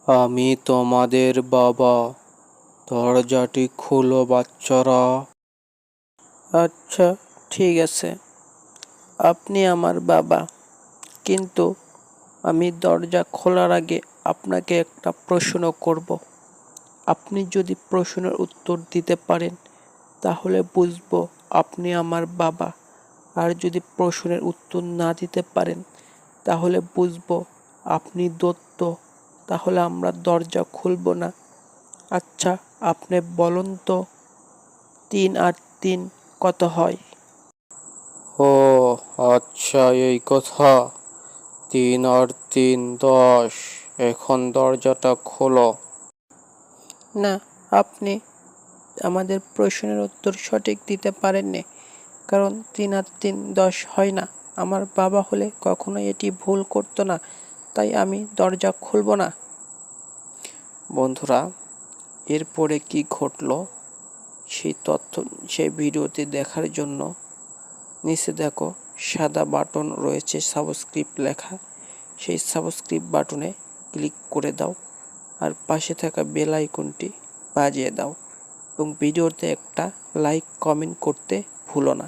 আমি তোমাদের বাবা। দরজাটি খোলো বাচ্চারা। আচ্ছা, ঠিক আছে, আপনি আমার বাবা, কিন্তু আমি দরজা খোলার আগে আপনাকে একটা প্রশ্ন করব। আপনি যদি প্রশ্নের উত্তর দিতে পারেন তাহলে বুঝবো আপনি আমার বাবা, আর যদি প্রশ্নের উত্তর না দিতে পারেন তাহলে বুঝবো আপনি দত্ত। তাহলে আমরা দরজা খুলব না। আচ্ছা, আপনি বলুন তো, 3 আর 3 কত হয়? ও আচ্ছা, এই কথা। 3 আর 3 10। এখন দরজাটা খোলো। না, আপনি আমাদের প্রশ্নের উত্তর সঠিক দিতে পারেননি, কারণ 3 আর 3 10 হয় না। আমার বাবা হলে কখনোই এটি ভুল করতো না, তাই আমি দরজা খুলব না। বন্ধুরা, এরপরে কি ঘটলো সেই তথ্য সেই ভিডিওতে দেখার জন্য নিচে দেখো সাদা বাটন রয়েছে সাবস্ক্রাইব লেখা, সেই সাবস্ক্রাইব বাটনে ক্লিক করে দাও আর পাশে থাকা বেল আইকনটি বাজিয়ে দাও এবং ভিডিওতে একটা লাইক কমেন্ট করতে ভুলো না।